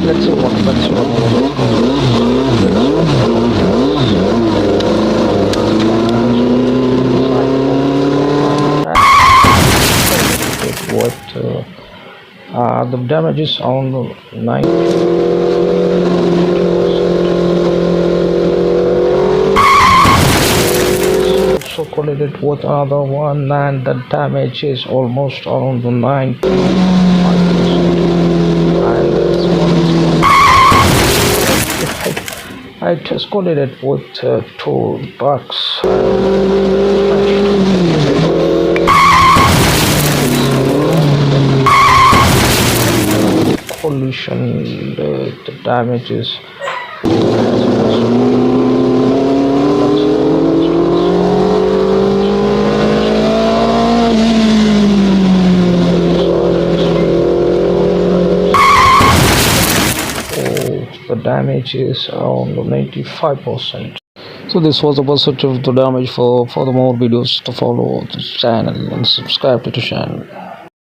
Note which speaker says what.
Speaker 1: let's see what the damage is on the 90. Also collided with another one, and the damage is almost around the 95%. And this one is I just collided with two bucks. Collision, the damage is the damage is around 95%. So this was the percentage of the damage. For more videos to follow the channel and subscribe to the channel.